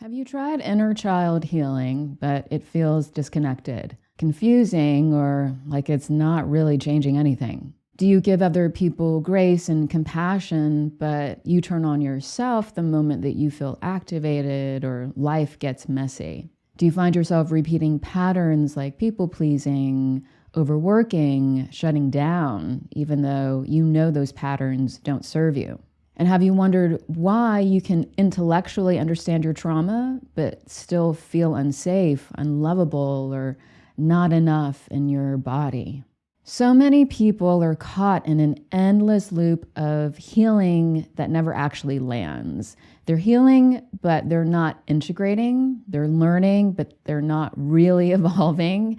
Have you tried inner child healing, but it feels disconnected, confusing, or like it's not really changing anything? Do you give other people grace and compassion, but you turn on yourself the moment that you feel activated or life gets messy? Do you find yourself repeating patterns like people-pleasing, overworking, shutting down, even though you know those patterns don't serve you? And have you wondered why you can intellectually understand your trauma, but still feel unsafe, unlovable, or not enough in your body? So many people are caught in an endless loop of healing that never actually lands. They're healing, but they're not integrating. They're learning, but they're not really evolving.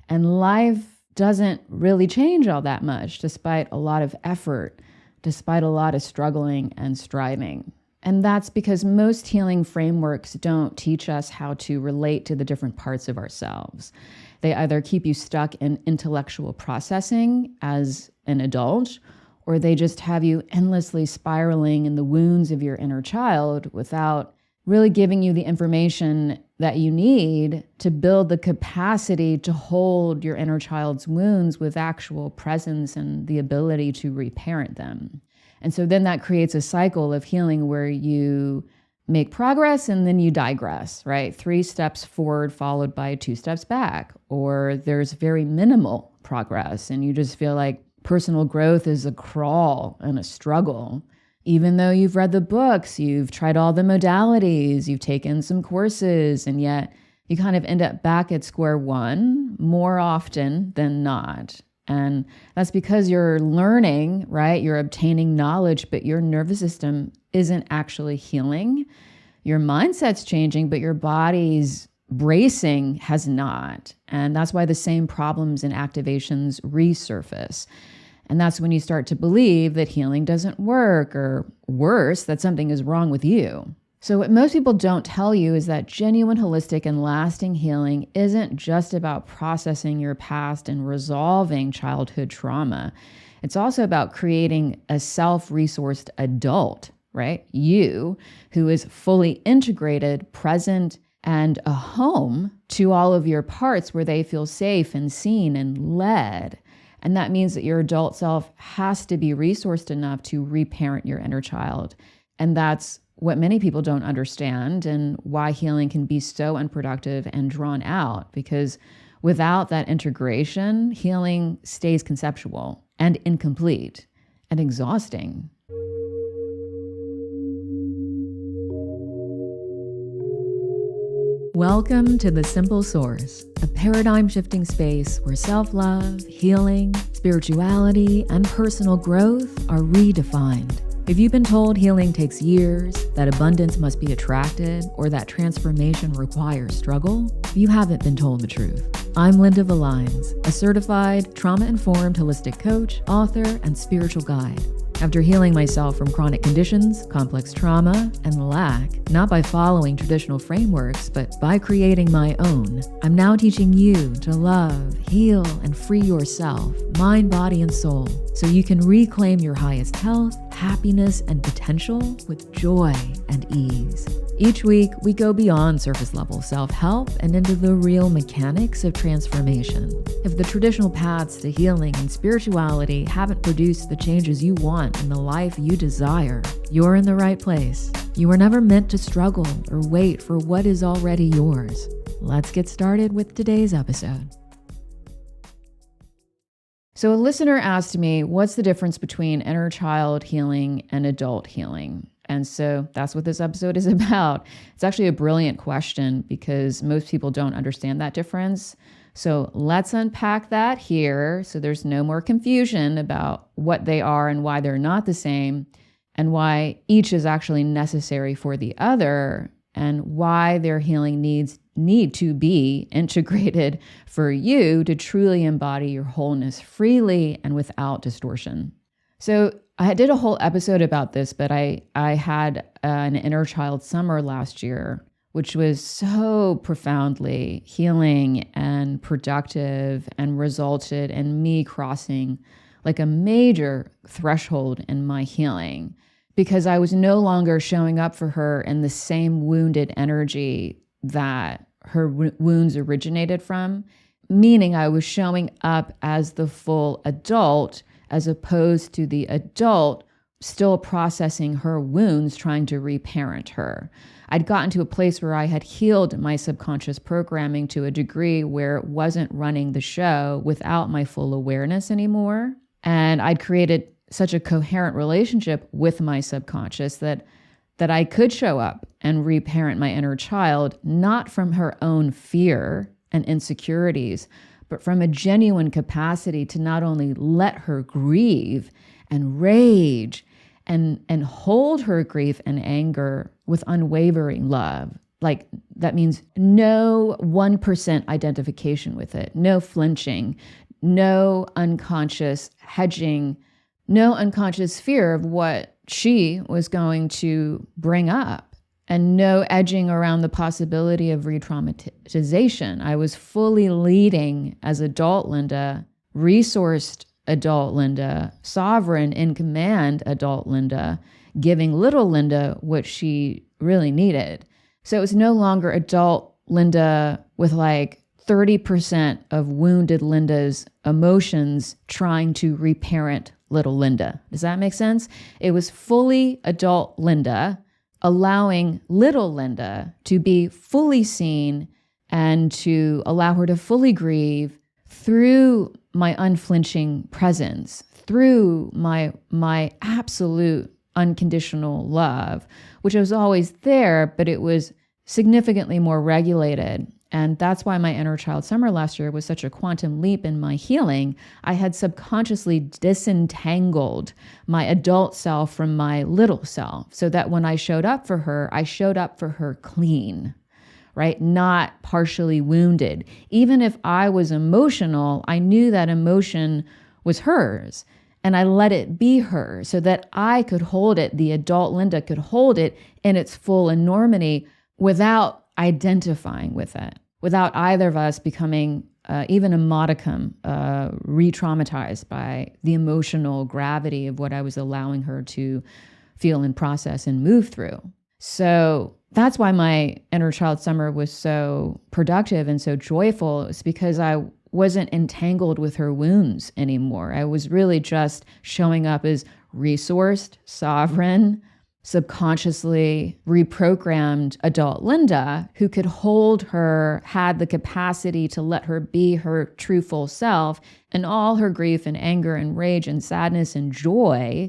And life doesn't really change all that much, despite a lot of effort, despite a lot of struggling and striving. And that's because most healing frameworks don't teach us how to relate to the different parts of ourselves. They either keep you stuck in intellectual processing as an adult, or they just have you endlessly spiraling in the wounds of your inner child without really giving you the information that you need to build the capacity to hold your inner child's wounds with actual presence and the ability to reparent them. And so then that creates a cycle of healing where you make progress and then you digress, right? 3 steps forward followed by 2 steps back, or there's very minimal progress and you just feel like personal growth is a crawl and a struggle. Even though you've read the books, you've tried all the modalities, you've taken some courses, and yet you kind of end up back at square one more often than not. And that's because you're learning, right? You're obtaining knowledge, but your nervous system isn't actually healing. Your mindset's changing, but your body's bracing has not. And that's why the same problems and activations resurface. And that's when you start to believe that healing doesn't work, or worse, that something is wrong with you. So what most people don't tell you is that genuine, holistic, and lasting healing isn't just about processing your past and resolving childhood trauma. It's also about creating a self-resourced adult, right? You, who is fully integrated, present, and a home to all of your parts where they feel safe and seen and led. And that means that your adult self has to be resourced enough to reparent your inner child. And that's what many people don't understand, and why healing can be so unproductive and drawn out, because without that integration, healing stays conceptual and incomplete and exhausting. Welcome to The Simple Source, a paradigm-shifting space where self-love, healing, spirituality, and personal growth are redefined. If you've been told healing takes years, that abundance must be attracted, or that transformation requires struggle, you haven't been told the truth. I'm Linda Valines, a certified trauma-informed holistic coach, author, and spiritual guide. After healing myself from chronic conditions, complex trauma, and lack, not by following traditional frameworks, but by creating my own, I'm now teaching you to love, heal, and free yourself, mind, body, and soul, so you can reclaim your highest health, happiness, and potential with joy and ease. Each week, we go beyond surface-level self-help and into the real mechanics of transformation. If the traditional paths to healing and spirituality haven't produced the changes you want in the life you desire, you're in the right place. You were never meant to struggle or wait for what is already yours. Let's get started with today's episode. So a listener asked me, what's the difference between inner child healing and adult healing? And so that's what this episode is about. It's actually a brilliant question because most people don't understand that difference. So let's unpack that here so there's no more confusion about what they are and why they're not the same, and why each is actually necessary for the other, and why their healing need to be integrated for you to truly embody your wholeness freely and without distortion. So I did a whole episode about this, but I had an inner child summer last year, which was so profoundly healing and productive and resulted in me crossing like a major threshold in my healing. because I was no longer showing up for her in the same wounded energy that her wounds originated from, meaning I was showing up as the full adult as opposed to the adult still processing her wounds, trying to reparent her. I'd gotten to a place where I had healed my subconscious programming to a degree where it wasn't running the show without my full awareness anymore. And I'd created such a coherent relationship with my subconscious that I could show up and reparent my inner child, not from her own fear and insecurities, but from a genuine capacity to not only let her grieve and rage and hold her grief and anger with unwavering love. Like, that means no 1% identification with it, no flinching, no unconscious hedging, no unconscious fear of what she was going to bring up, and no edging around the possibility of re-traumatization. I was fully leading as adult Linda, resourced adult Linda, sovereign, in command adult Linda, giving little Linda what she really needed. So it was no longer adult Linda with like 30% of wounded Linda's emotions trying to reparent little Linda. Does that make sense? It was fully adult Linda allowing little Linda to be fully seen and to allow her to fully grieve through my unflinching presence, through my absolute unconditional love, which was always there, but it was significantly more regulated. And that's why my inner child summer last year was such a quantum leap in my healing. I had subconsciously disentangled my adult self from my little self, so that when I showed up for her, I showed up for her clean, right? Not partially wounded. Even if I was emotional, I knew that emotion was hers, and I let it be her so that I could hold it, the adult Linda could hold it in its full enormity without identifying with it, without either of us becoming even a modicum re-traumatized by the emotional gravity of what I was allowing her to feel and process and move through. So that's why my inner child summer was so productive and so joyful. It's because I wasn't entangled with her wounds anymore. I was really just showing up as resourced, sovereign, subconsciously reprogrammed adult Linda who could hold her, had the capacity to let her be her true full self and all her grief and anger and rage and sadness and joy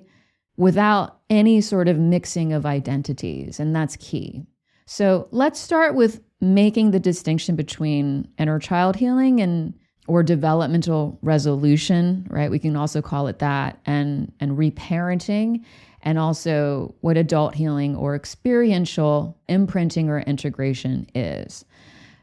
without any sort of mixing of identities. And that's key. So let's start with making the distinction between inner child healing or developmental resolution, right? We can also call it that, and reparenting, and also what adult healing or experiential imprinting or integration is.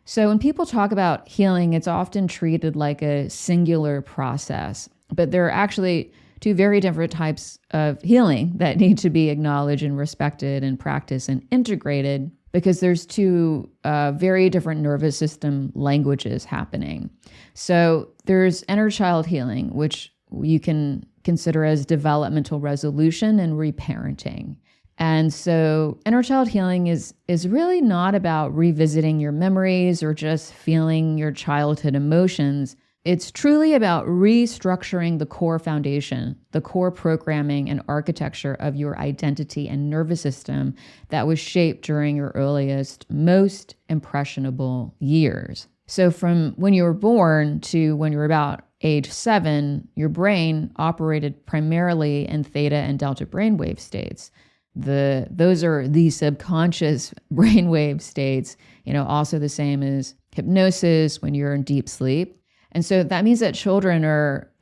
So when people talk about healing, it's often treated like a singular process, but there are actually two very different types of healing that need to be acknowledged and respected and practiced and integrated, because there's two very different nervous system languages happening. So there's inner child healing, which you can consider as developmental resolution and reparenting. And so inner child healing is really not about revisiting your memories or just feeling your childhood emotions. It's truly about restructuring the core foundation, the core programming and architecture of your identity and nervous system that was shaped during your earliest, most impressionable years. So from when you were born to when you were about age 7, your brain operated primarily in theta and delta brainwave states. Those are the subconscious brainwave states, also the same as hypnosis when you're in deep sleep. And so that means that children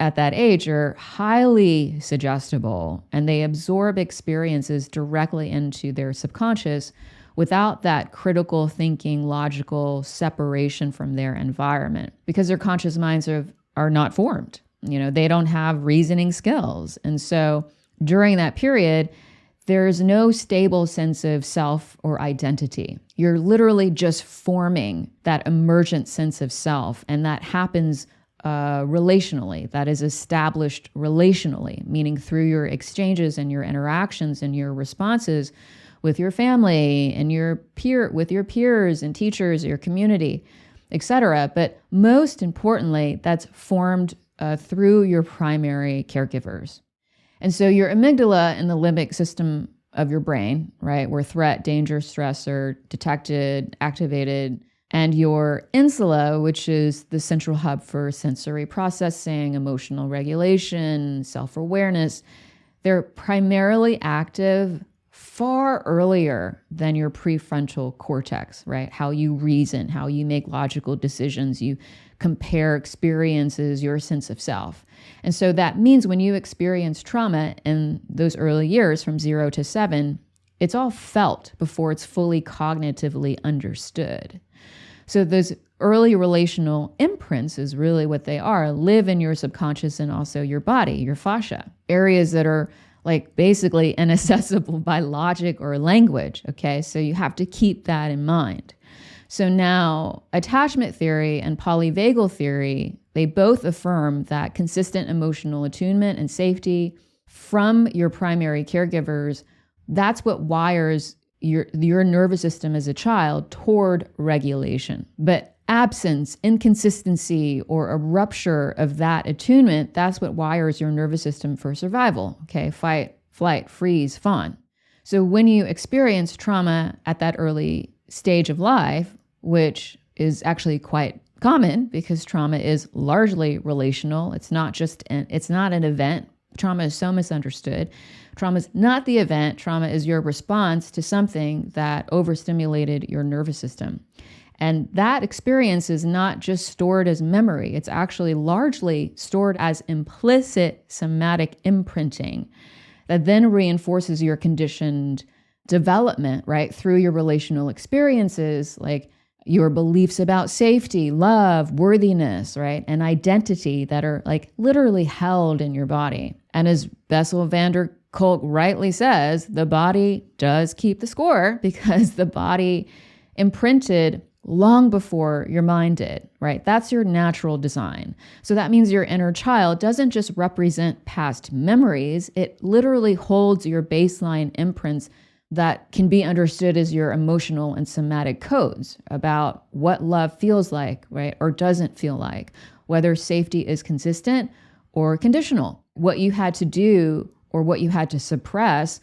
at that age are highly suggestible, and they absorb experiences directly into their subconscious without that critical thinking, logical separation from their environment, because their conscious minds are not formed. They don't have reasoning skills. And so during that period, there's no stable sense of self or identity. You're literally just forming that emergent sense of self, and that happens relationally, that is established relationally, meaning through your exchanges and your interactions and your responses with your family and with your peers and teachers, your community, etc. But most importantly, that's formed through your primary caregivers. And so your amygdala and the limbic system of your brain, right, where threat, danger, stress are detected, activated, and your insula, which is the central hub for sensory processing, emotional regulation, self-awareness, they're primarily active far earlier than your prefrontal cortex, right? How you reason, how you make logical decisions, you compare experiences, your sense of self. And so that means when you experience trauma in those early years from 0 to 7, it's all felt before it's fully cognitively understood. So those early relational imprints is really what they are, live in your subconscious and also your body, your fascia, areas that are like basically inaccessible by logic or language. Okay, so you have to keep that in mind. So now attachment theory and polyvagal theory, they both affirm that consistent emotional attunement and safety from your primary caregivers, that's what wires your nervous system as a child toward regulation. But absence, inconsistency, or a rupture of that attunement, that's what wires your nervous system for survival. Okay, fight, flight, freeze, fawn. So when you experience trauma at that early stage of life, which is actually quite common because trauma is largely relational, it's not an event. Trauma is so misunderstood. Trauma is not the event. Trauma is your response to something that overstimulated your nervous system. And that experience is not just stored as memory. It's actually largely stored as implicit somatic imprinting that then reinforces your conditioned development, right? Through your relational experiences, like your beliefs about safety, love, worthiness, right? And identity that are like literally held in your body. And as Bessel van der Kolk rightly says, the body does keep the score because the body imprinted long before your mind did, right? That's your natural design. So that means your inner child doesn't just represent past memories, it literally holds your baseline imprints that can be understood as your emotional and somatic codes about what love feels like, right? Or doesn't feel like, whether safety is consistent or conditional, what you had to do or what you had to suppress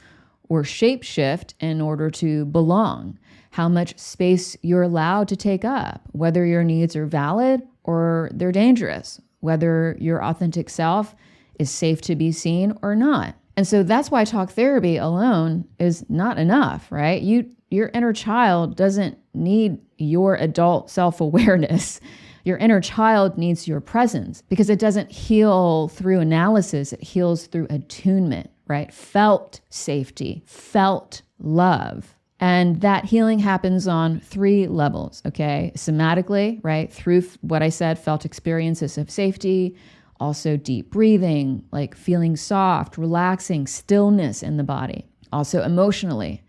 or shapeshift in order to belong, how much space you're allowed to take up, whether your needs are valid or they're dangerous, whether your authentic self is safe to be seen or not. And so that's why talk therapy alone is not enough, right? Your inner child doesn't need your adult self-awareness. Your inner child needs your presence because it doesn't heal through analysis. It heals through attunement, right? Felt safety, felt love. And that healing happens on 3 levels, okay? Somatically, right? Through what I said, felt experiences of safety, also deep breathing, like feeling soft, relaxing, stillness in the body. Also emotionally.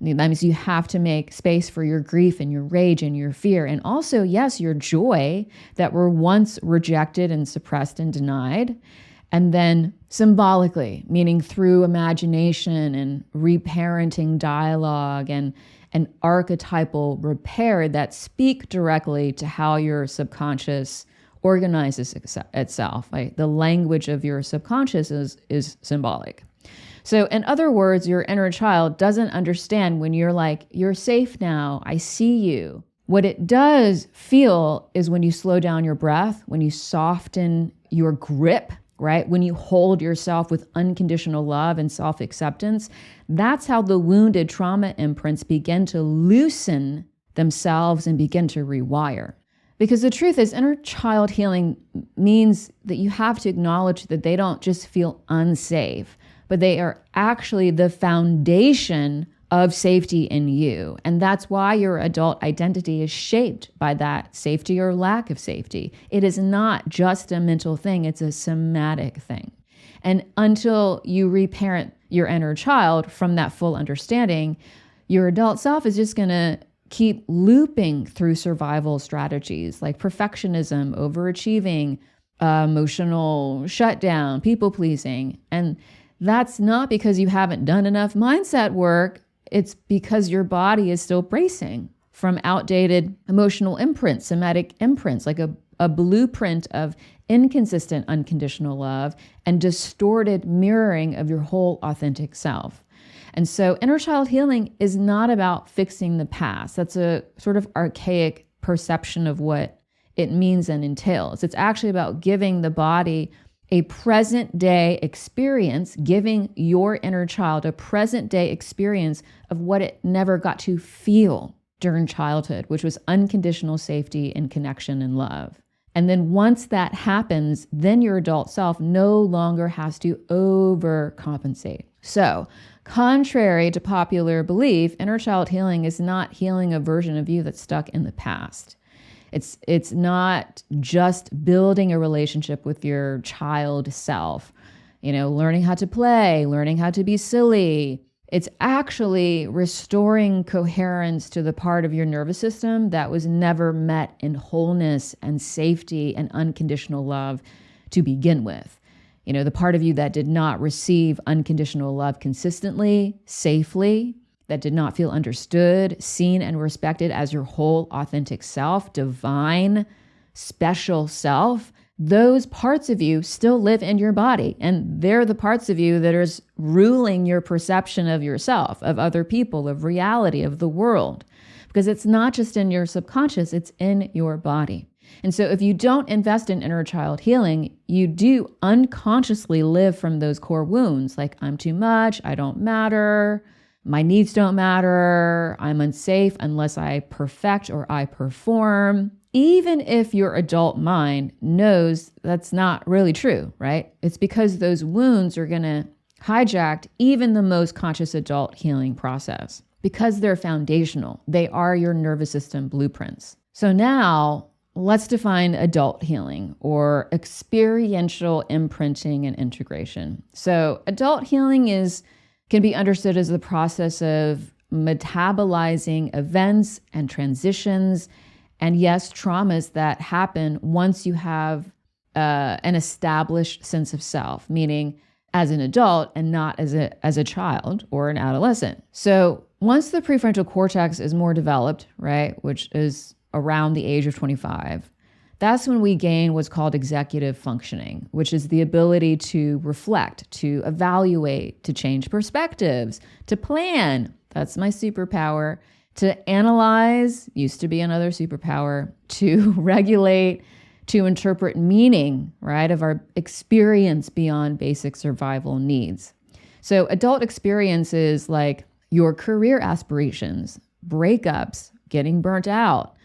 That means you have to make space for your grief and your rage and your fear. And also, yes, your joy that were once rejected and suppressed and denied. And then symbolically, meaning through imagination and reparenting dialogue and an archetypal repair that speak directly to how your subconscious organizes itself. Right? The language of your subconscious is symbolic. So in other words, your inner child doesn't understand when you're like, you're safe now, I see you. What it does feel is when you slow down your breath, when you soften your grip, right? When you hold yourself with unconditional love and self-acceptance, that's how the wounded trauma imprints begin to loosen themselves and begin to rewire. Because the truth is, inner child healing means that you have to acknowledge that they don't just feel unsafe, but they are actually the foundation of safety in you. And that's why your adult identity is shaped by that safety or lack of safety. It is not just a mental thing, it's a somatic thing. And until you reparent your inner child from that full understanding, your adult self is just going to keep looping through survival strategies like perfectionism, overachieving, emotional shutdown, people pleasing. And that's not because you haven't done enough mindset work. It's because your body is still bracing from outdated emotional imprints, somatic imprints, like a blueprint of inconsistent unconditional love and distorted mirroring of your whole authentic self. And so inner child healing is not about fixing the past. That's a sort of archaic perception of what it means and entails. It's actually about giving the body a present day experience, giving your inner child a present day experience of what it never got to feel during childhood, which was unconditional safety and connection and love. And then once that happens, then your adult self no longer has to overcompensate. So, contrary to popular belief, inner child healing is not healing a version of you that's stuck in the past. It's not just building a relationship with your child self, learning how to play, learning how to be silly. It's actually restoring coherence to the part of your nervous system that was never met in wholeness and safety and unconditional love to begin with. The part of you that did not receive unconditional love consistently, safely, that did not feel understood, seen, and respected as your whole authentic self, divine, special self. Those parts of you still live in your body, and they're the parts of you that are ruling your perception of yourself, of other people, of reality, of the world, because it's not just in your subconscious, it's in your body. And so if you don't invest in inner child healing, you do unconsciously live from those core wounds, like I'm too much, I don't matter, my needs don't matter, I'm unsafe unless I perfect or I perform. Even if your adult mind knows that's not really true, right? It's because those wounds are going to hijack even the most conscious adult healing process because they're foundational. They are your nervous system blueprints. So now let's define adult healing or experiential imprinting and integration. So adult healing can be understood as the process of metabolizing events and transitions and yes, traumas that happen once you have an established sense of self, meaning as an adult and not as a child or an adolescent. So once the prefrontal cortex is more developed, right, which is around the age of 25, that's when we gain what's called executive functioning, which is the ability to reflect, to evaluate, to change perspectives, to plan. That's my superpower. To analyze, used to be another superpower, to regulate, to interpret meaning, right, of our experience beyond basic survival needs. So adult experiences like your career aspirations, breakups, getting burnt out,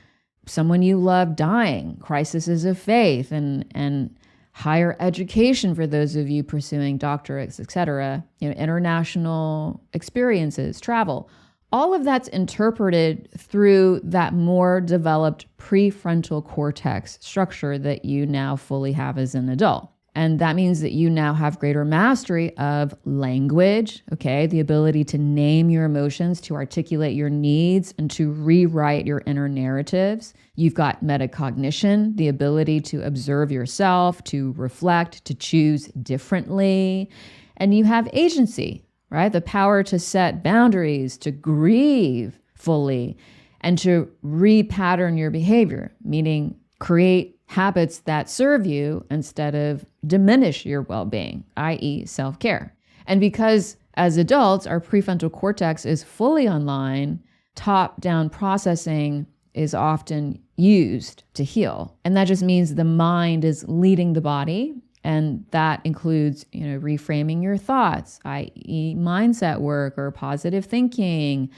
someone you love dying, crises of faith, and higher education for those of you pursuing doctorates, etc., international experiences, travel. All of that's interpreted through that more developed prefrontal cortex structure that you now fully have as an adult. And that means that you now have greater mastery of language, okay, the ability to name your emotions, to articulate your needs, and to rewrite your inner narratives. You've got metacognition, the ability to observe yourself, to reflect, to choose differently. And you have agency, right? The power to set boundaries, to grieve fully, and to repattern your behavior, meaning create habits that serve you instead of diminish your well-being, i.e. self-care. And because as adults, our prefrontal cortex is fully online, top-down processing is often used to heal. And that just means the mind is leading the body. And that includes, reframing your thoughts, i.e. mindset work or positive thinking,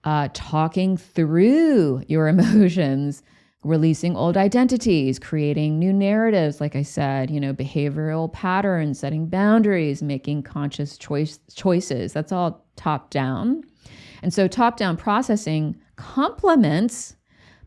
talking through your emotions, releasing old identities, creating new narratives, like I said, behavioral patterns, setting boundaries, making conscious choices. That's all top down. And so top down processing complements,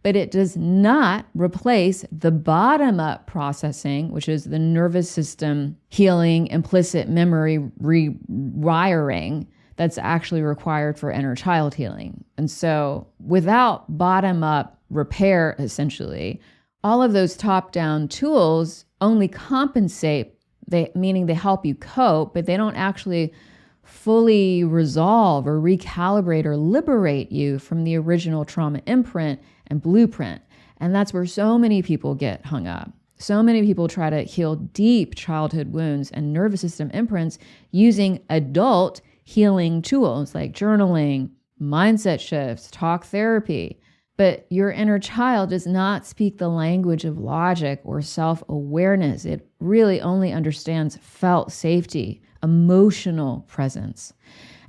but it does not replace the bottom up processing, which is the nervous system healing, implicit memory rewiring that's actually required for inner child healing. And so without bottom up repair, essentially, all of those top-down tools only compensate, meaning they help you cope, but they don't actually fully resolve or recalibrate or liberate you from the original trauma imprint and blueprint. And that's where so many people get hung up. So many people try to heal deep childhood wounds and nervous system imprints using adult healing tools like journaling, mindset shifts, talk therapy. But your inner child does not speak the language of logic or self-awareness. It really only understands felt safety, emotional presence.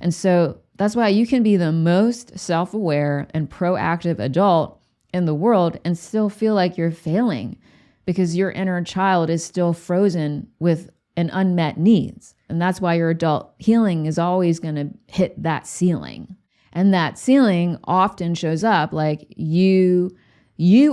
And so that's why you can be the most self-aware and proactive adult in the world and still feel like you're failing because your inner child is still frozen with an unmet needs. And that's why your adult healing is always going to hit that ceiling. And that ceiling often shows up like you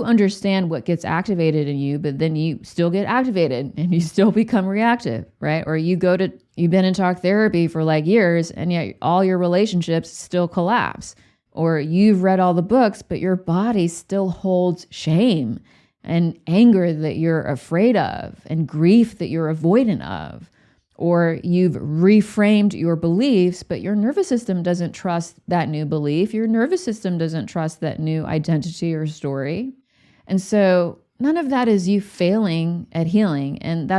understand what gets activated in you, but then you still get activated and you still become reactive, right? Or you've been in talk therapy for like years and yet all your relationships still collapse. Or you've read all the books, but your body still holds shame and anger that you're afraid of and grief that you're avoidant of. Or you've reframed your beliefs, but your nervous system doesn't trust that new belief. Your nervous system doesn't trust that new identity or story. And so none of that is you failing at healing. And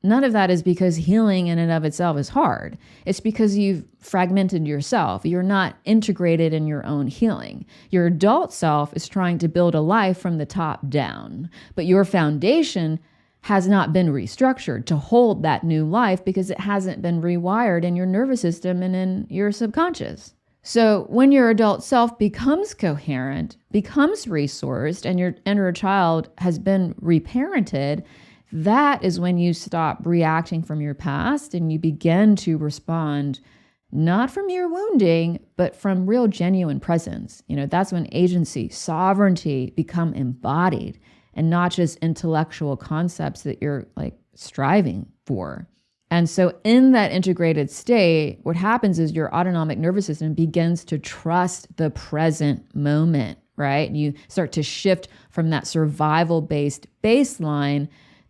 none of that is because healing in and of itself is hard. It's because you've fragmented yourself. You're not integrated in your own healing. Your adult self is trying to build a life from the top down, but your foundation has not been restructured to hold that new life because it hasn't been rewired in your nervous system and in your subconscious. So when your adult self becomes coherent, becomes resourced, and your inner child has been reparented, that is when you stop reacting from your past and you begin to respond not from your wounding, but from real genuine presence. That's when agency, sovereignty become embodied and not just intellectual concepts that you're like striving for. And so in that integrated state, what happens is your autonomic nervous system begins to trust the present moment, right? You start to shift from that survival-based baseline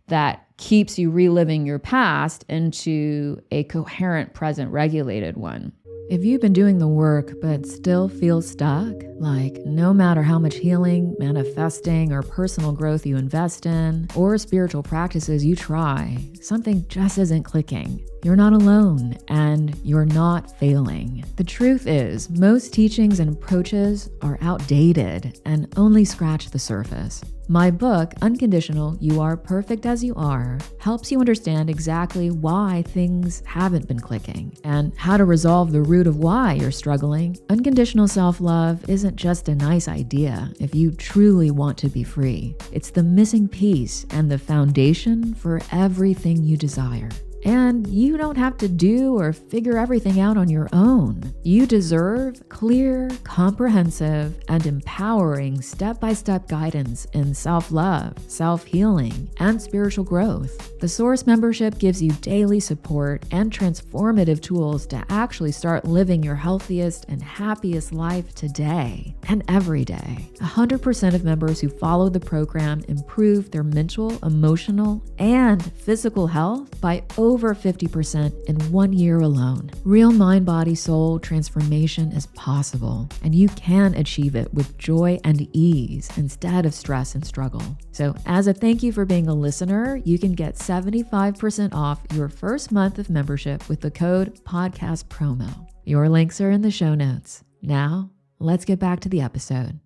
that keeps you reliving your past into a coherent, present, regulated one. If you've been doing the work but still feel stuck, like no matter how much healing, manifesting, or personal growth you invest in, or spiritual practices you try, something just isn't clicking. You're not alone, and you're not failing. The truth is, most teachings and approaches are outdated and only scratch the surface. My book, Unconditional, You Are Perfect As You Are, helps you understand exactly why things haven't been clicking and how to resolve the root of why you're struggling. Unconditional self-love isn't just a nice idea if you truly want to be free. It's the missing piece and the foundation for everything you desire. And you don't have to do or figure everything out on your own. You deserve clear, comprehensive, and empowering step-by-step guidance in self-love, self-healing, and spiritual growth. The Source membership gives you daily support and transformative tools to actually start living your healthiest and happiest life today and every day. 100% of members who follow the program improve their mental, emotional, and physical health by over 50% in 1 year alone. Real mind, body, soul transformation is possible, and you can achieve it with joy and ease instead of stress and struggle. So as a thank you for being a listener, you can get 75% off your first month of membership with the code PODCASTPROMO. Your links are in the show notes. Now, let's get back to the episode.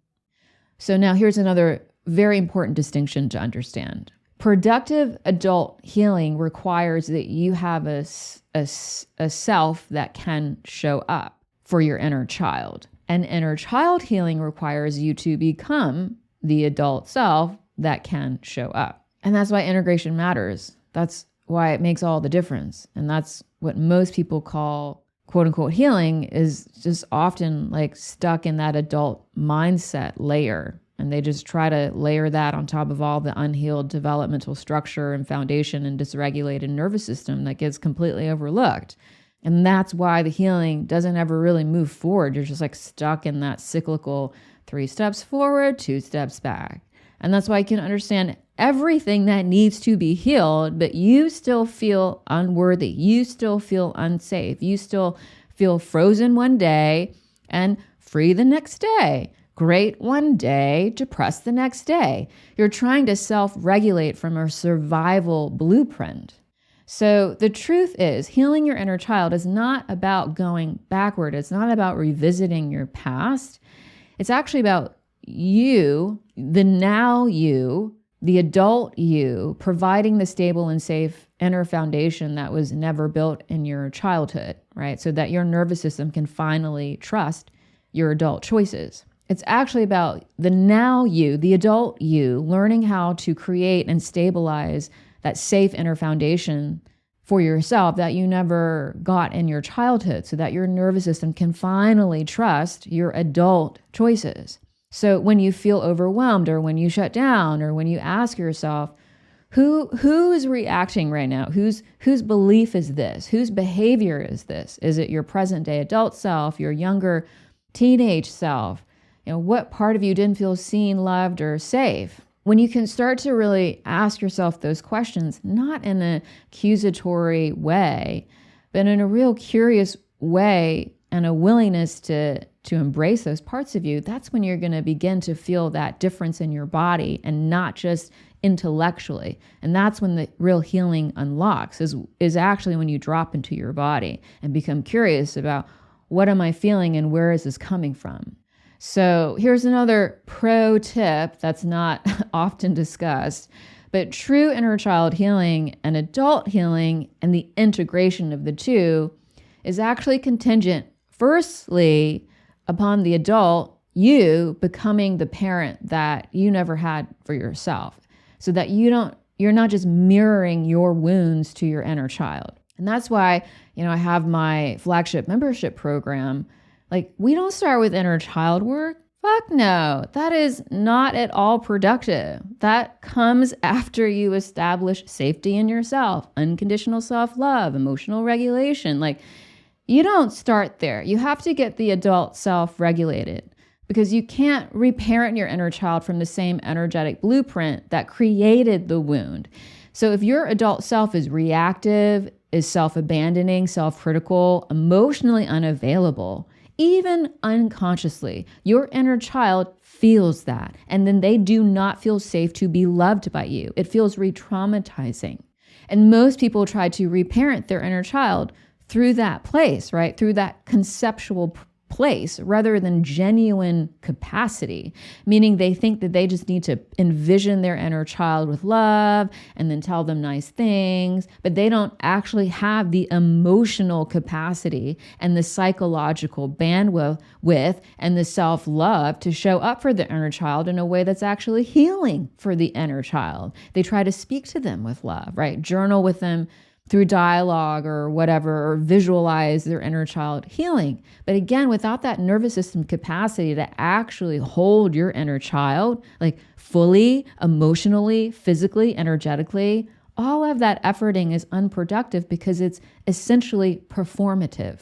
So now here's another very important distinction to understand. Productive adult healing requires that you have a self that can show up for your inner child. And inner child healing requires you to become the adult self that can show up. And that's why integration matters. That's why it makes all the difference. And that's what most people call quote unquote healing, is just often like stuck in that adult mindset layer. And they just try to layer that on top of all the unhealed developmental structure and foundation and dysregulated nervous system that gets completely overlooked. And that's why the healing doesn't ever really move forward. You're just like stuck in that cyclical 3 steps forward, 2 steps back. And that's why you can understand everything that needs to be healed, but you still feel unworthy. You still feel unsafe. You still feel frozen one day and free the next day. Great one day, depressed the next day. You're trying to self-regulate from a survival blueprint. So the truth is, healing your inner child is not about going backward. It's not about revisiting your past. It's actually about you, the now you, the adult you, providing the stable and safe inner foundation that was never built in your childhood, right? So that your nervous system can finally trust your adult choices. It's actually about the now you, the adult you, learning how to create and stabilize that safe inner foundation for yourself that you never got in your childhood, so that your nervous system can finally trust your adult choices. So when you feel overwhelmed, or when you shut down, or when you ask yourself, who is reacting right now? Whose belief is this? Whose behavior is this? Is it your present day adult self, your younger teenage self? What part of you didn't feel seen, loved, or safe? When you can start to really ask yourself those questions, not in an accusatory way, but in a real curious way and a willingness to embrace those parts of you, that's when you're going to begin to feel that difference in your body, and not just intellectually. And that's when the real healing unlocks, is actually when you drop into your body and become curious about, what am I feeling and where is this coming from? So here's another pro tip that's not often discussed, but true inner child healing and adult healing, and the integration of the two, is actually contingent, firstly, upon the adult you becoming the parent that you never had for yourself, so that you're not just mirroring your wounds to your inner child. And that's why, I have my flagship membership program. Like, we don't start with inner child work. Fuck no. That is not at all productive. That comes after you establish safety in yourself, unconditional self-love, emotional regulation. Like, you don't start there. You have to get the adult self regulated, because you can't reparent your inner child from the same energetic blueprint that created the wound. So if your adult self is reactive, is self-abandoning, self-critical, emotionally unavailable, even unconsciously, your inner child feels that. And then they do not feel safe to be loved by you. It feels re-traumatizing. And most people try to reparent their inner child through that place, right? Through that conceptual place, rather than genuine capacity, meaning they think that they just need to envision their inner child with love and then tell them nice things, but they don't actually have the emotional capacity and the psychological bandwidth and the self-love to show up for the inner child in a way that's actually healing for the inner child. They try to speak to them with love, right? Journal with them through dialogue or whatever, or visualize their inner child healing. But again, without that nervous system capacity to actually hold your inner child, like fully, emotionally, physically, energetically, all of that efforting is unproductive, because it's essentially performative.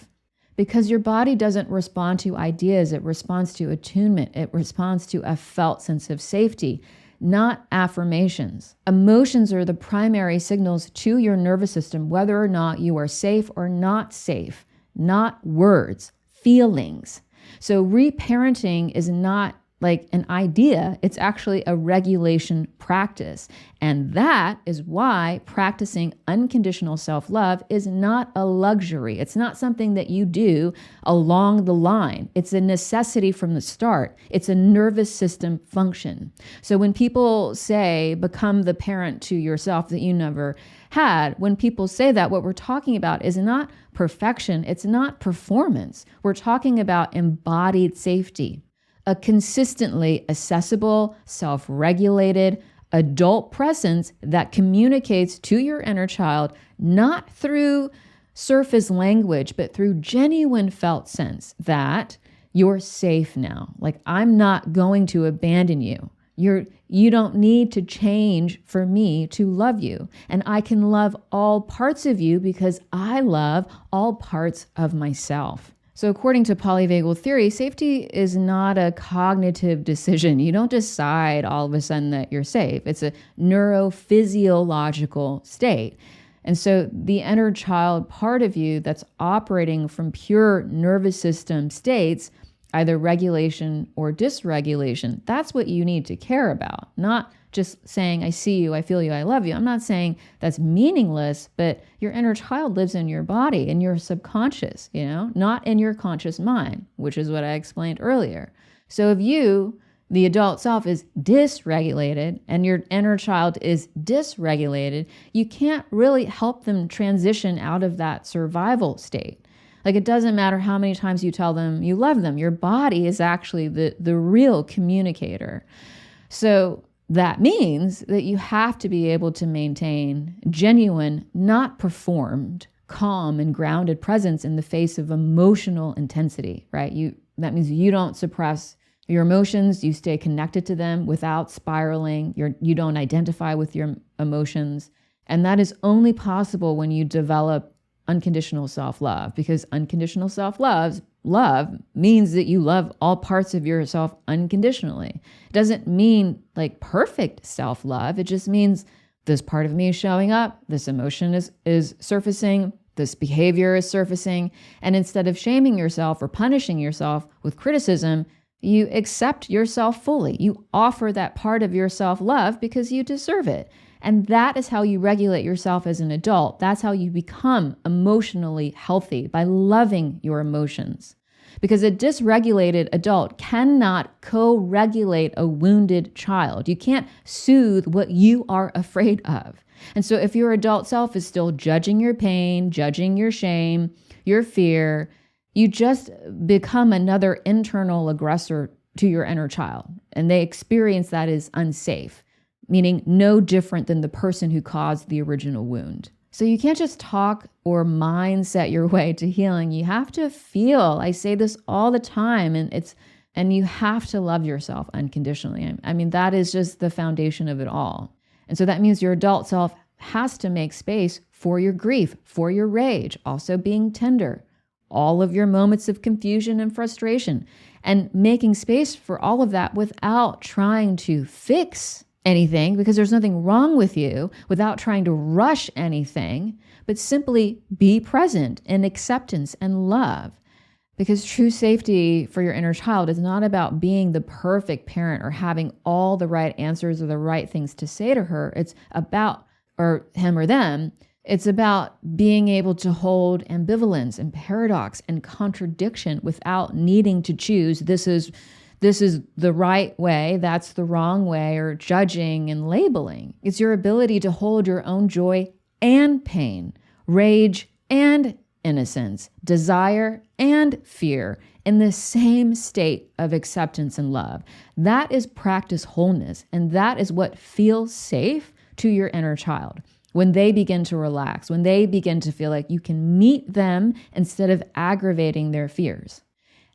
Because your body doesn't respond to ideas, it responds to attunement, it responds to a felt sense of safety, not affirmations. Emotions are the primary signals to your nervous system, whether or not you are safe or not safe, not words, feelings. So reparenting is not like an idea, it's actually a regulation practice. And that is why practicing unconditional self-love is not a luxury. It's not something that you do along the line. It's a necessity from the start. It's a nervous system function. So when people say, become the parent to yourself that you never had, when people say that, what we're talking about is not perfection. It's not performance. We're talking about embodied safety. A consistently accessible, self-regulated, adult presence that communicates to your inner child, not through surface language, but through genuine felt sense that you're safe now. Like, I'm not going to abandon you. You don't need to change for me to love you. And I can love all parts of you because I love all parts of myself. So according to polyvagal theory, safety is not a cognitive decision. You don't decide all of a sudden that you're safe. It's a neurophysiological state. And so the inner child part of you that's operating from pure nervous system states, either regulation or dysregulation, that's what you need to care about, not just saying, I see you, I feel you, I love you. I'm not saying that's meaningless, but your inner child lives in your body, in your subconscious, not in your conscious mind, which is what I explained earlier. So if you, the adult self, is dysregulated and your inner child is dysregulated, you can't really help them transition out of that survival state. Like, it doesn't matter how many times you tell them you love them. Your body is actually the real communicator. So that means that you have to be able to maintain genuine, not performed, calm and grounded presence in the face of emotional intensity, right? That means you don't suppress your emotions, you stay connected to them without spiraling, you don't identify with your emotions. And that is only possible when you develop unconditional self-love, because unconditional self-love means that you love all parts of yourself unconditionally. It doesn't mean like perfect self-love. It just means this part of me is showing up, this emotion is surfacing, this behavior is surfacing. And instead of shaming yourself or punishing yourself with criticism, you accept yourself fully. You offer that part of your self-love because you deserve it. And that is how you regulate yourself as an adult. That's how you become emotionally healthy, by loving your emotions. Because a dysregulated adult cannot co-regulate a wounded child. You can't soothe what you are afraid of. And so if your adult self is still judging your pain, judging your shame, your fear, you just become another internal aggressor to your inner child. And they experience that as unsafe, meaning no different than the person who caused the original wound. So you can't just talk or mindset your way to healing. You have to feel. I say this all the time, and you have to love yourself unconditionally. I mean, that is just the foundation of it all. And so that means your adult self has to make space for your grief, for your rage, also being tender, all of your moments of confusion and frustration, and making space for all of that without trying to fix anything, because there's nothing wrong with you, without trying to rush anything, but simply be present in acceptance and love. Because true safety for your inner child is not about being the perfect parent or having all the right answers or the right things to say to her. It's about, or him or them, it's about being able to hold ambivalence and paradox and contradiction without needing to choose this is the right way, that's the wrong way, or judging and labeling. It's your ability to hold your own joy and pain, rage and innocence, desire and fear in the same state of acceptance and love. That is practice wholeness, and that is what feels safe to your inner child. When they begin to relax, when they begin to feel like you can meet them instead of aggravating their fears.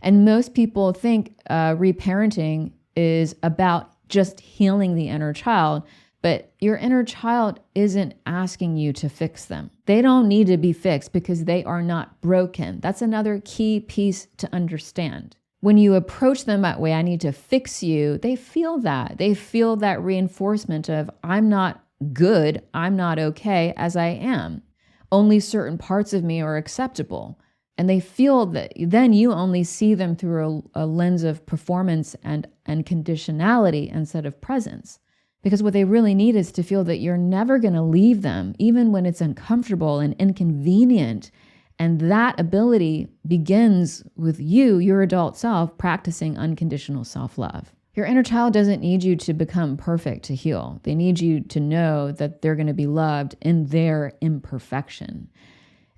And most people think reparenting is about just healing the inner child, but your inner child isn't asking you to fix them. They don't need to be fixed because they are not broken. That's another key piece to understand. When you approach them that way, I need to fix you, they feel that. They feel that reinforcement of, I'm not good, I'm not okay as I am. Only certain parts of me are acceptable. And they feel that then you only see them through a lens of performance and conditionality instead of presence. Because what they really need is to feel that you're never going to leave them, even when it's uncomfortable and inconvenient. And that ability begins with you, your adult self, practicing unconditional self-love. Your inner child doesn't need you to become perfect to heal. They need you to know that they're going to be loved in their imperfection.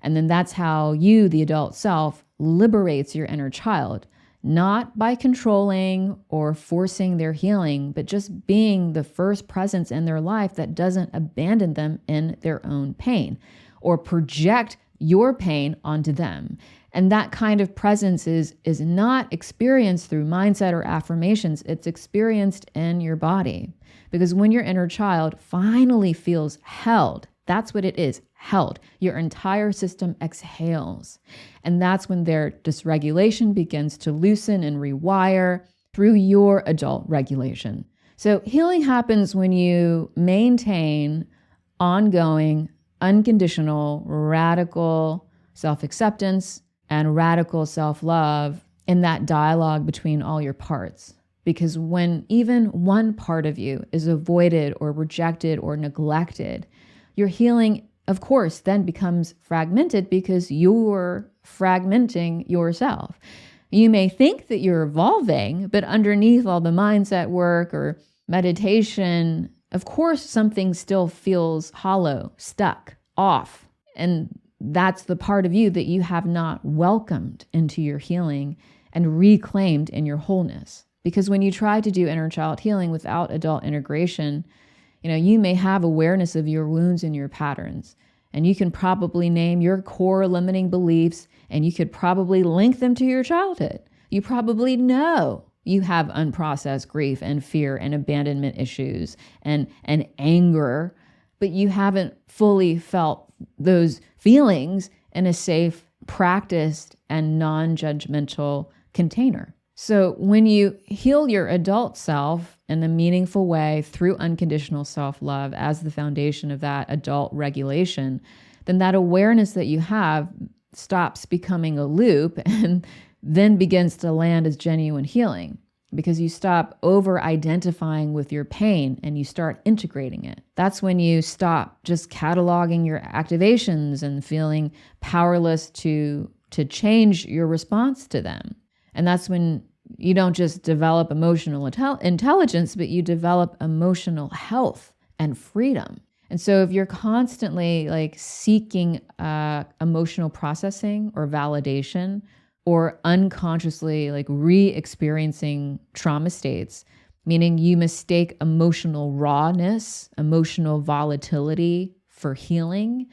And then that's how you, the adult self, liberates your inner child, not by controlling or forcing their healing, but just being the first presence in their life that doesn't abandon them in their own pain or project your pain onto them. And that kind of presence is not experienced through mindset or affirmations. It's experienced in your body. Because when your inner child finally feels held, That's what it is, held. Your entire system exhales. And that's when their dysregulation begins to loosen and rewire through your adult regulation. So healing happens when you maintain ongoing, unconditional, radical self-acceptance and radical self-love in that dialogue between all your parts. Because when even one part of you is avoided or rejected or neglected, your healing, of course, then becomes fragmented because you're fragmenting yourself. You may think that you're evolving, but underneath all the mindset work or meditation, of course, something still feels hollow, stuck, off. And that's the part of you that you have not welcomed into your healing and reclaimed in your wholeness. Because when you try to do inner child healing without adult integration, you may have awareness of your wounds and your patterns. And you can probably name your core limiting beliefs, and you could probably link them to your childhood. You probably know you have unprocessed grief and fear and abandonment issues and anger, but you haven't fully felt those feelings in a safe, practiced, and non-judgmental container. So when you heal your adult self in a meaningful way through unconditional self-love as the foundation of that adult regulation, then that awareness that you have stops becoming a loop and then begins to land as genuine healing, because you stop over-identifying with your pain and you start integrating it. That's when you stop just cataloging your activations and feeling powerless to change your response to them. And that's when you don't just develop emotional intelligence, but you develop emotional health and freedom. And so if you're constantly seeking emotional processing or validation, or unconsciously re-experiencing trauma states, meaning you mistake emotional rawness, emotional volatility for healing,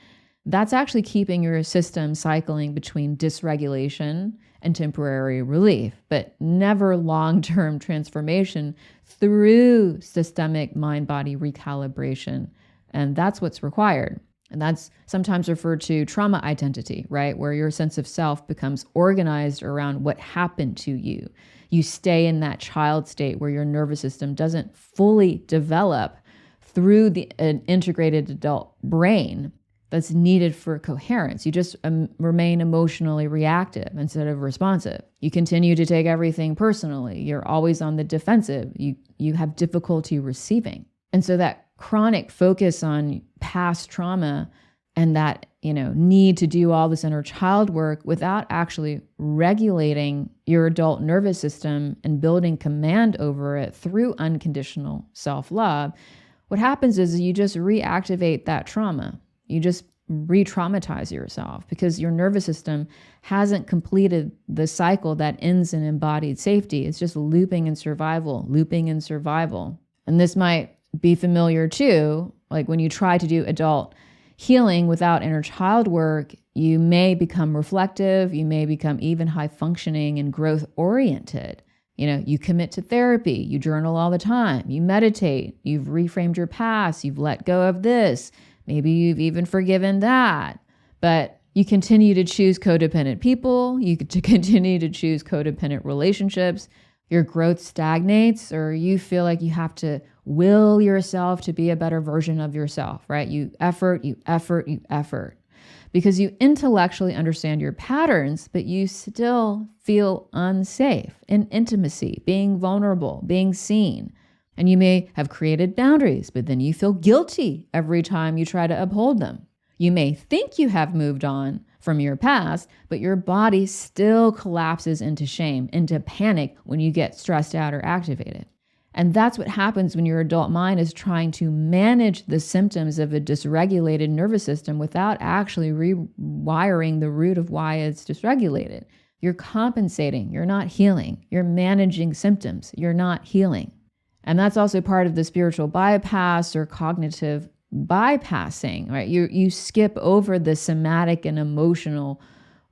that's actually keeping your system cycling between dysregulation and temporary relief, but never long-term transformation through systemic mind-body recalibration. And that's what's required. And that's sometimes referred to trauma identity, right? Where your sense of self becomes organized around what happened to you. You stay in that child state where your nervous system doesn't fully develop through an integrated adult brain that's needed for coherence. You just remain emotionally reactive instead of responsive. You continue to take everything personally. You're always on the defensive. You have difficulty receiving. And so that chronic focus on past trauma and that, need to do all this inner child work without actually regulating your adult nervous system and building command over it through unconditional self-love, what happens is you just reactivate that trauma. You just re-traumatize yourself because your nervous system hasn't completed the cycle that ends in embodied safety. It's just looping in survival. And this might be familiar too, like when you try to do adult healing without inner child work, you may become reflective, you may become even high functioning and growth oriented. You commit to therapy, you journal all the time, you meditate, you've reframed your past, you've let go of this, maybe you've even forgiven that, but you continue to choose codependent people, you continue to choose codependent relationships, your growth stagnates, or you feel like you have to will yourself to be a better version of yourself, right? You effort, because you intellectually understand your patterns, but you still feel unsafe in intimacy, being vulnerable, being seen. And you may have created boundaries, but then you feel guilty every time you try to uphold them. You may think you have moved on from your past, but your body still collapses into shame, into panic when you get stressed out or activated. And that's what happens when your adult mind is trying to manage the symptoms of a dysregulated nervous system without actually rewiring the root of why it's dysregulated. You're compensating, you're not healing. You're managing symptoms, you're not healing. And that's also part of the spiritual bypass or cognitive bypassing, right? You skip over the somatic and emotional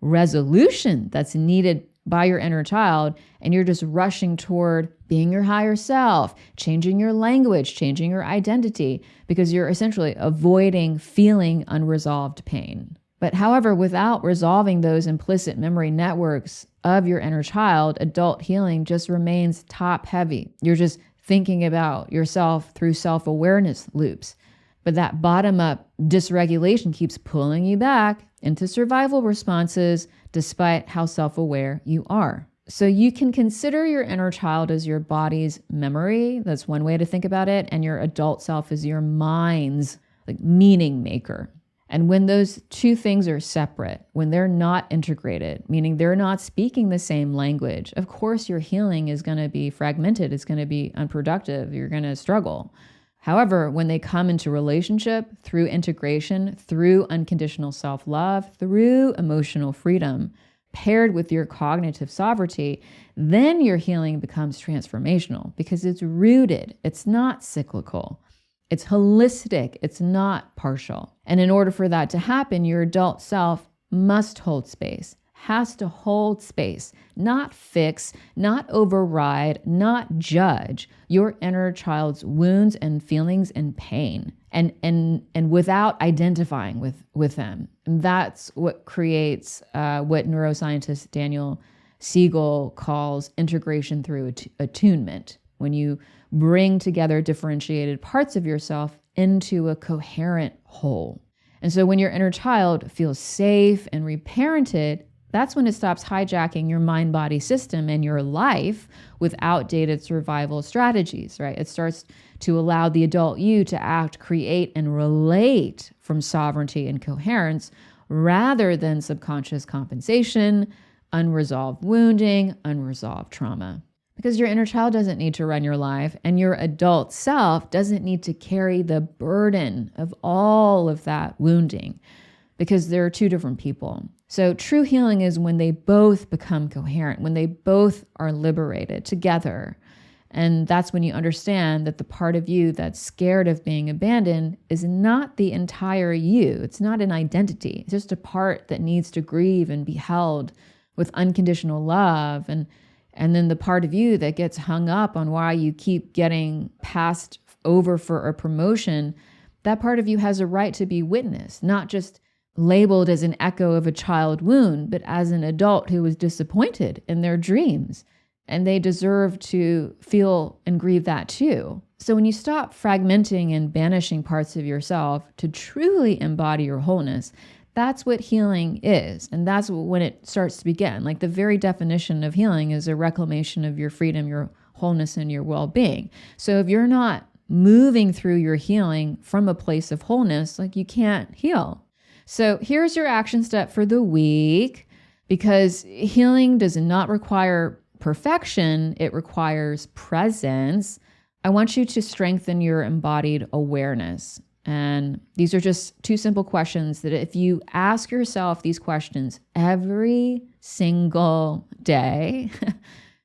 resolution that's needed by your inner child, and you're just rushing toward being your higher self, changing your language, changing your identity, because you're essentially avoiding feeling unresolved pain. But however, without resolving those implicit memory networks of your inner child, adult healing just remains top heavy. You're just thinking about yourself through self-awareness loops. But that bottom-up dysregulation keeps pulling you back into survival responses despite how self-aware you are. So you can consider your inner child as your body's memory. That's one way to think about it. And your adult self is your mind's meaning maker. And when those two things are separate, when they're not integrated, meaning they're not speaking the same language, of course your healing is going to be fragmented. It's going to be unproductive. You're going to struggle. However, when they come into relationship through integration, through unconditional self-love, through emotional freedom, paired with your cognitive sovereignty, then your healing becomes transformational because it's rooted. It's not cyclical. It's holistic. It's not partial. And in order for that to happen, your adult self must hold space, has to hold space, not fix, not override, not judge your inner child's wounds and feelings and pain, and without identifying with them. And that's what creates what neuroscientist Daniel Siegel calls integration through attunement. When you bring together differentiated parts of yourself into a coherent whole. And so when your inner child feels safe and reparented, that's when it stops hijacking your mind-body system and your life with outdated survival strategies, right? It starts to allow the adult you to act, create, and relate from sovereignty and coherence rather than subconscious compensation, unresolved wounding, unresolved trauma. Because your inner child doesn't need to run your life, and your adult self doesn't need to carry the burden of all of that wounding, because they're two different people. So true healing is when they both become coherent, when they both are liberated together. And that's when you understand that the part of you that's scared of being abandoned is not the entire you. It's not an identity. It's just a part that needs to grieve and be held with unconditional love. And then the part of you that gets hung up on why you keep getting passed over for a promotion, that part of you has a right to be witnessed, not just labeled as an echo of a child wound, but as an adult who was disappointed in their dreams. And they deserve to feel and grieve that too. So when you stop fragmenting and banishing parts of yourself to truly embody your wholeness, that's what healing is. And that's when it starts to begin. Like the very definition of healing is a reclamation of your freedom, your wholeness, and your well-being. So if you're not moving through your healing from a place of wholeness, like you can't heal. So here's your action step for the week, because healing does not require perfection. It requires presence. I want you to strengthen your embodied awareness. And these are just two simple questions that if you ask yourself these questions every single day,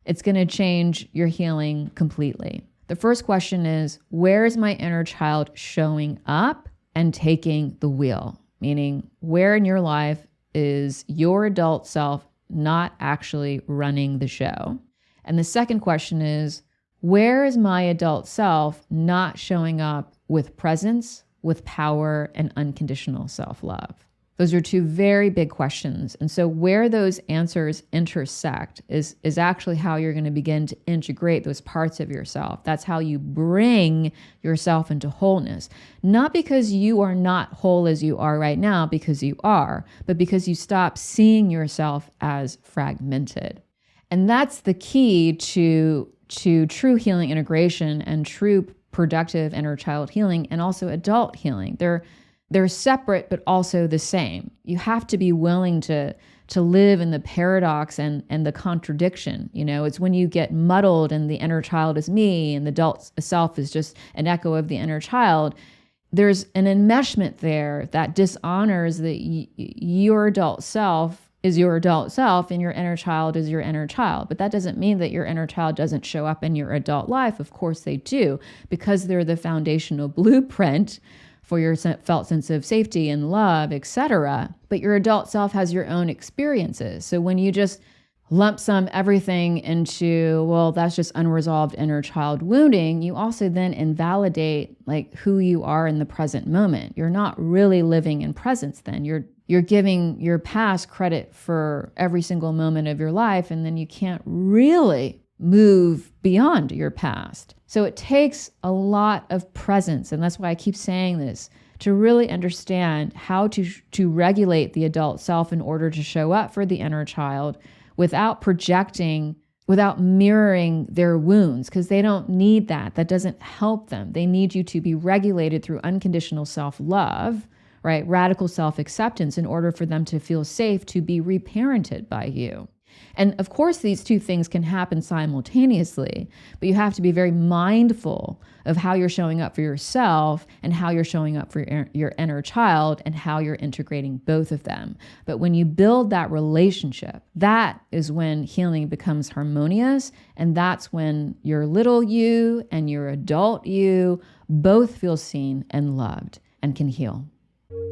it's going to change your healing completely. The first question is, where is my inner child showing up and taking the wheel? Meaning, where in your life is your adult self not actually running the show? And the second question is, where is my adult self not showing up with presence, with power, and unconditional self-love? Those are two very big questions. And so where those answers intersect is actually how you're going to begin to integrate those parts of yourself. That's how you bring yourself into wholeness. Not because you are not whole as you are right now, because you are, but because you stop seeing yourself as fragmented. And that's the key to true healing integration and true productive inner child healing and also adult healing. They're separate, but also the same. You have to be willing to live in the paradox and the contradiction. You know, it's when you get muddled and the inner child is me and the adult self is just an echo of the inner child. There's an enmeshment there that dishonors that your adult self is your adult self and your inner child is your inner child. But that doesn't mean that your inner child doesn't show up in your adult life. Of course they do, because they're the foundational blueprint for your felt sense of safety and love, etc. But your adult self has your own experiences. So when you just lump sum everything into, well, that's just unresolved inner child wounding, you also then invalidate like who you are in the present moment. You're not really living in presence then. You're giving your past credit for every single moment of your life, and then you can't really move beyond your past. So it takes a lot of presence, and that's why I keep saying this, to really understand how to regulate the adult self in order to show up for the inner child without projecting, without mirroring their wounds, because they don't need that. That doesn't help them. They need you to be regulated through unconditional self-love, right? Radical self-acceptance in order for them to feel safe to be reparented by you. And of course, these two things can happen simultaneously, but you have to be very mindful of how you're showing up for yourself and how you're showing up for your inner child and how you're integrating both of them. But when you build that relationship, that is when healing becomes harmonious. And that's when your little you and your adult you both feel seen and loved and can heal.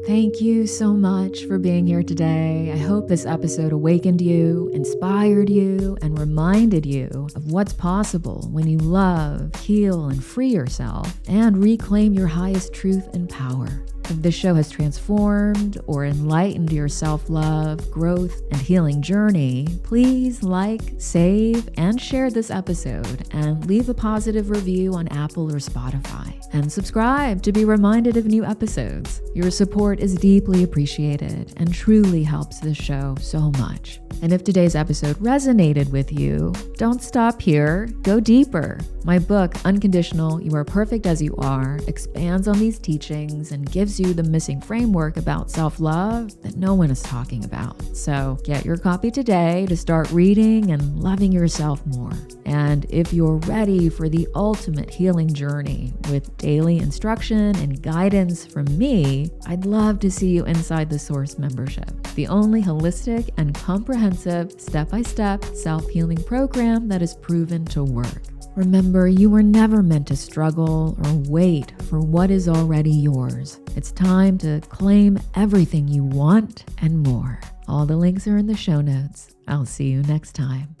Thank you so much for being here today. I hope this episode awakened you, inspired you, and reminded you of what's possible when you love, heal, and free yourself and reclaim your highest truth and power. If this show has transformed or enlightened your self-love, growth, and healing journey, please like, save, and share this episode and leave a positive review on Apple or Spotify. And subscribe to be reminded of new episodes. Your support is deeply appreciated and truly helps this show so much. And if today's episode resonated with you, don't stop here. Go deeper. My book, Unconditional, You Are Perfect As You Are, expands on these teachings and gives you the missing framework about self-love that no one is talking about. So get your copy today to start reading and loving yourself more. And if you're ready for the ultimate healing journey with daily instruction and guidance from me, I'd love to see you inside the Source membership, the only holistic and comprehensive step-by-step self-healing program that is proven to work. Remember, you were never meant to struggle or wait for what is already yours. It's time to claim everything you want and more. All the links are in the show notes. I'll see you next time.